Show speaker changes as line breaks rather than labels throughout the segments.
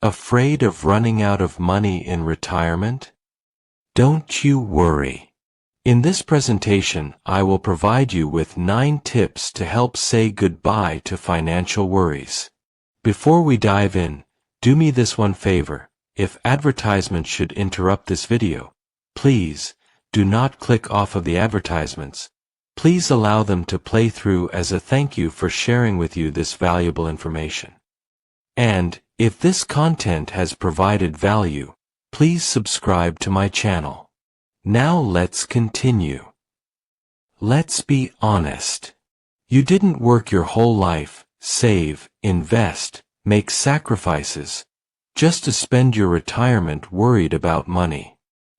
Afraid of running out of money in retirement? Don't you worry. In this presentation, I will provide you with 9 tips to help say goodbye to financial worries. Before we dive in, do me this one favor. If advertisements should interrupt this video, please do not click off of the advertisements. Please allow them to play through as a thank you for sharing with you this valuable information. And if this content has provided value, please subscribe to my channel. Now let's continue. Let's be honest. You didn't work your whole life, save, invest, make sacrifices, just to spend your retirement worried about money.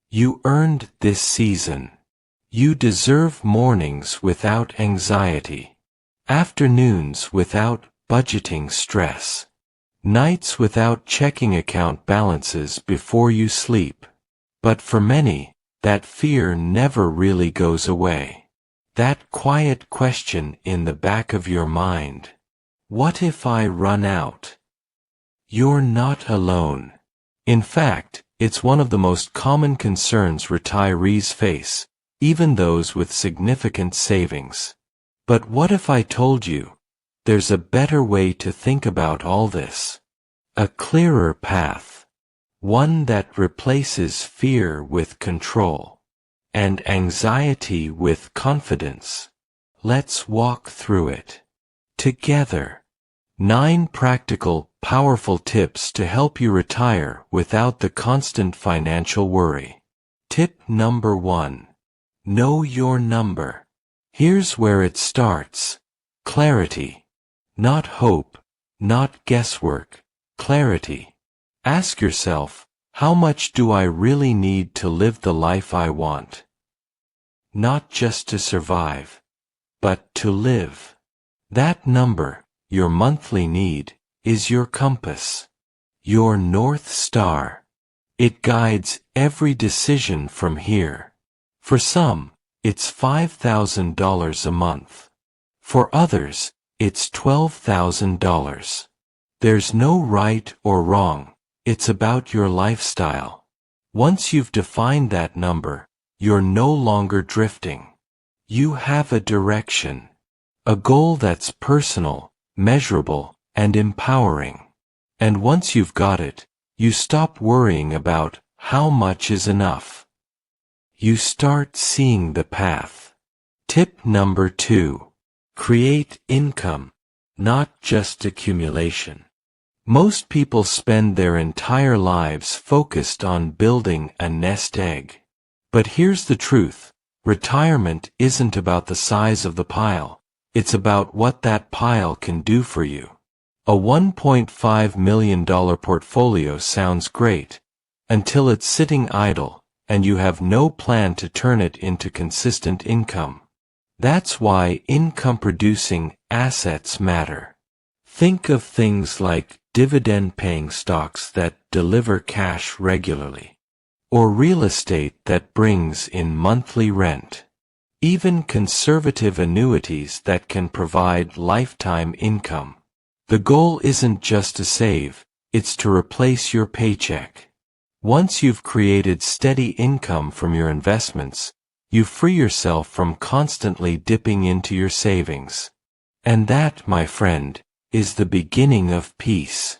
You earned this season. You deserve mornings without anxiety, afternoons without budgeting stress, nights without checking account balances before you sleep. But for many, that fear never really goes away. That quiet question in the back of your mind. What if I run out? You're not alone. In fact, it's one of the most common concerns retirees face, even those with significant savings. But what if I told you, there's a better way to think about all this? A clearer path. One that replaces fear with control, and anxiety with confidence. Let's walk through it together. 9 practical, powerful tips to help you retire without the constant financial worry. Tip number 1. Know your number. Here's where it starts. Clarity. Not hope, not guesswork. Clarity. Ask yourself, how much do I really need to live the life I want? Not just to survive, but to live. That number, your monthly need, is your compass, your North Star. It guides every decision from here. For some, it's $5,000 a month. For others, it's $12,000. There's no right or wrong. It's about your lifestyle. Once you've defined that number, you're no longer drifting. You have a direction. A goal that's personal, measurable, and empowering. And once you've got it, you stop worrying about how much is enough. You start seeing the path. Tip number 2. Create income, not just accumulation. Most people spend their entire lives focused on building a nest egg. But here's the truth. Retirement isn't about the size of the pile. It's about what that pile can do for you. A $1.5 million portfolio sounds great, until it's sitting idle, and you have no plan to turn it into consistent income. That's why income-producing assets matter. Think of things like dividend-paying stocks that deliver cash regularly, or real estate that brings in monthly rent. Even conservative annuities that can provide lifetime income. The goal isn't just to save, it's to replace your paycheck. Once you've created steady income from your investments, you free yourself from constantly dipping into your savings. And that, my friend, is the beginning of peace.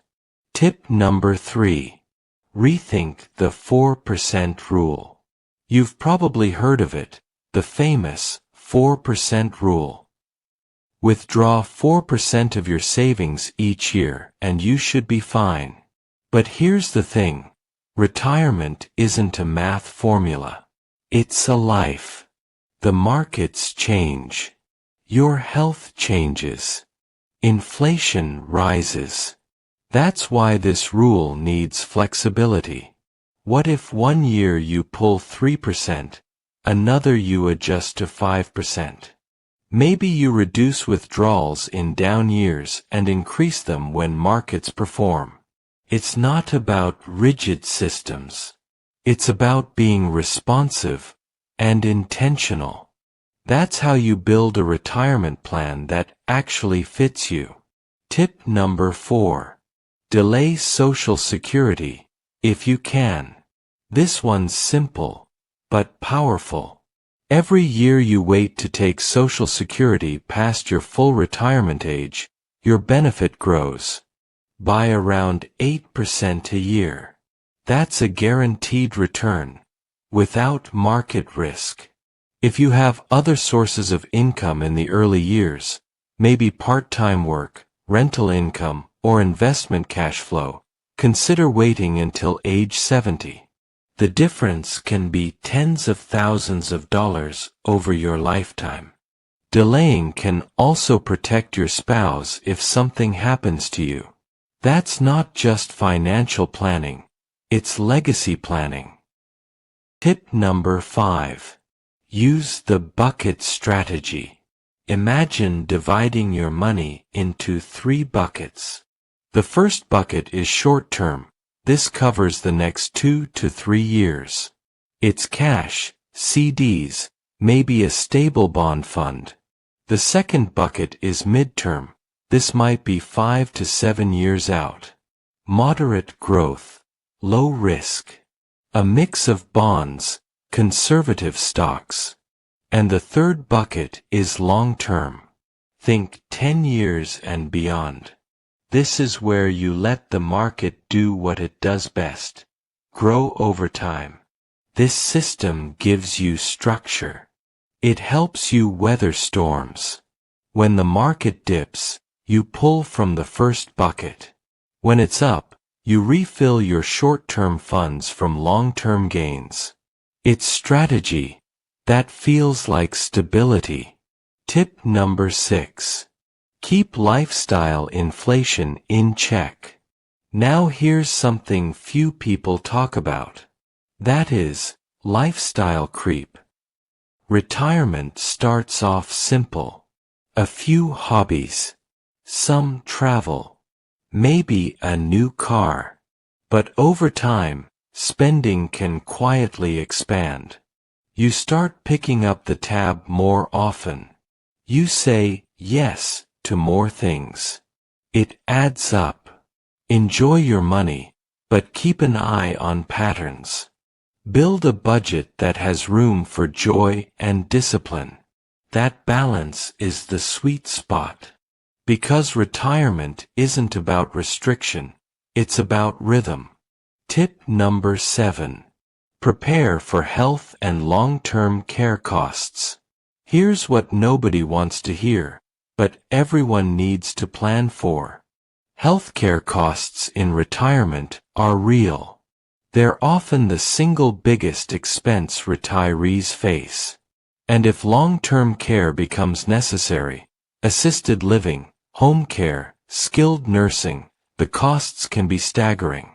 Tip number 3. Rethink the 4% rule. You've probably heard of it, the famous 4% rule. Withdraw 4% of your savings each year and you should be fine. But here's the thing. Retirement isn't a math formula. It's a life. The markets change. Your health changes. Inflation rises. That's why this rule needs flexibility. What if one year you pull 3%, another you adjust to 5%? Maybe you reduce withdrawals in down years and increase them when markets perform. It's not about rigid systems. It's about being responsive and intentional. That's how you build a retirement plan that actually fits you. Tip number 4. Delay Social Security, if you can. This one's simple, but powerful. Every year you wait to take Social Security past your full retirement age, your benefit grows by around 8% a year. That's a guaranteed return, without market risk. If you have other sources of income in the early years, maybe part-time work, rental income, or investment cash flow, consider waiting until age 70. The difference can be tens of thousands of dollars over your lifetime. Delaying can also protect your spouse if something happens to you. That's not just financial planning, it's legacy planning. Tip number 5. Use the bucket strategy. Imagine dividing your money into 3 buckets. The first bucket is short-term. This covers the next 2 to 3 years. It's cash, CDs, maybe a stable bond fund. The second bucket is mid-term. This might be 5 to 7 years out. Moderate growth, low risk. A mix of bonds, conservative stocks. And the third bucket is long-term. Think 10 years and beyond. This is where you let the market do what it does best. Grow over time. This system gives you structure. It helps you weather storms. When the market dips, you pull from the first bucket. When it's up, you refill your short-term funds from long-term gains. It's strategy that feels like stability. Tip number 6. Keep lifestyle inflation in check. Now here's something few people talk about. That is, lifestyle creep. Retirement starts off simple. A few hobbies. Some travel. Maybe a new car. But over time, spending can quietly expand. You start picking up the tab more often. You say yes to more things. It adds up. Enjoy your money, but keep an eye on patterns. Build a budget that has room for joy and discipline. That balance is the sweet spot. Because retirement isn't about restriction, it's about rhythm. Tip number 7. Prepare for health and long-term care costs. Here's what nobody wants to hear, but everyone needs to plan for. Healthcare costs in retirement are real. They're often the single biggest expense retirees face. And if long-term care becomes necessary, assisted living, home care, skilled nursing, the costs can be staggering.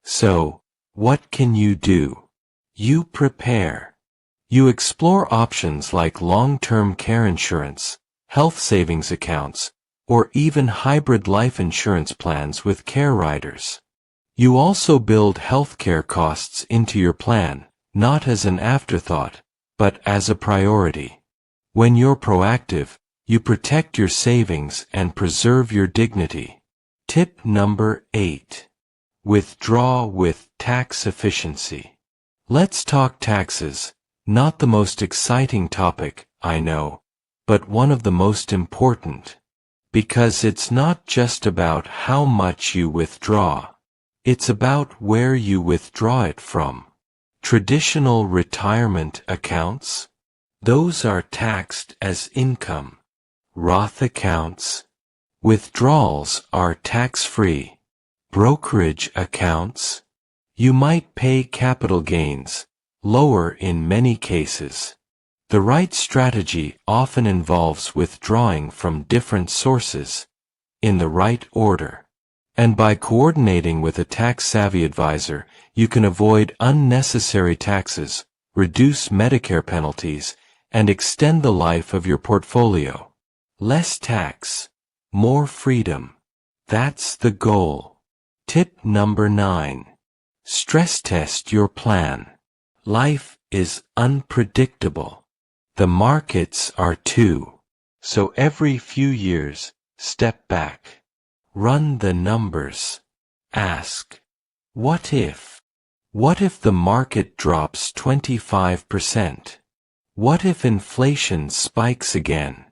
So, what can you do? You prepare. You explore options like long-term care insurance, health savings accounts, or even hybrid life insurance plans with care riders. You also build healthcare costs into your plan, not as an afterthought, but as a priority. When you're proactive, you protect your savings and preserve your dignity. Tip number 8. Withdraw with tax efficiency. Let's talk taxes. Not the most exciting topic, I know, but one of the most important. Because it's not just about how much you withdraw. It's about where you withdraw it from. Traditional retirement accounts? Those are taxed as income. Roth accounts? Withdrawals are tax-free. Brokerage accounts? You might pay capital gains, lower in many cases. The right strategy often involves withdrawing from different sources, in the right order. And by coordinating with a tax-savvy advisor, you can avoid unnecessary taxes, reduce Medicare penalties, and extend the life of your portfolio. Less tax, more freedom. That's the goal. Tip number 9. Stress test your plan. Life is unpredictable. The markets are too. So every few years, step back. Run the numbers. Ask, what if? What if the market drops 25%? What if inflation spikes again?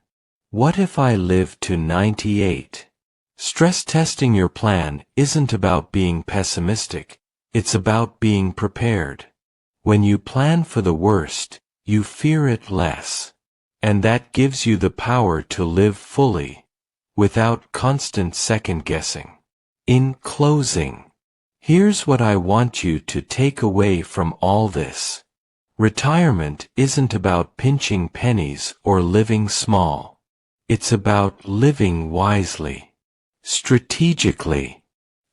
What if I live to 98? Stress testing your plan isn't about being pessimistic, it's about being prepared. When you plan for the worst, you fear it less. And that gives you the power to live fully, without constant second-guessing. In closing, here's what I want you to take away from all this. Retirement isn't about pinching pennies or living small. It's about living wisely, strategically,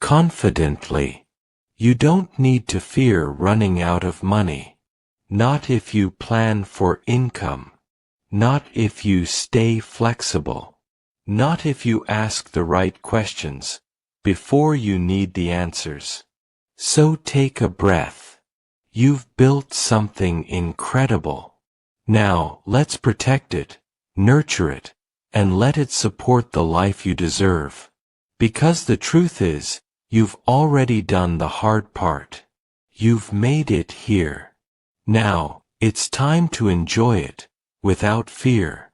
confidently. You don't need to fear running out of money. Not if you plan for income. Not if you stay flexible. Not if you ask the right questions before you need the answers. So take a breath. You've built something incredible. Now let's protect it, nurture it, and let it support the life you deserve. Because the truth is, you've already done the hard part. You've made it here. Now, it's time to enjoy it, without fear.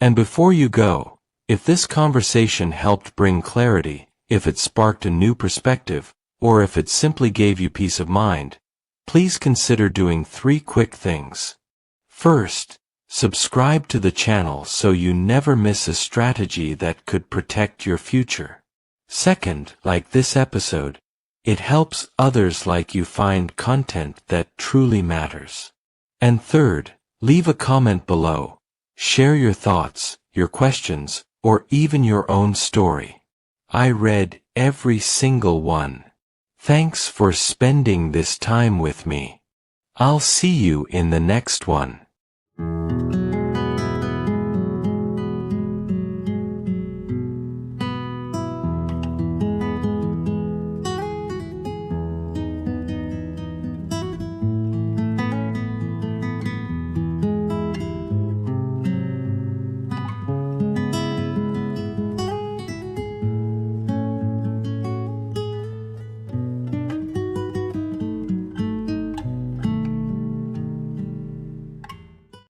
And before you go, if this conversation helped bring clarity, if it sparked a new perspective, or if it simply gave you peace of mind, please consider doing 3 quick things. First, subscribe to the channel so you never miss a strategy that could protect your future. Second, like this episode, it helps others like you find content that truly matters. And third, leave a comment below. Share your thoughts, your questions, or even your own story. I read every single one. Thanks for spending this time with me. I'll see you in the next one.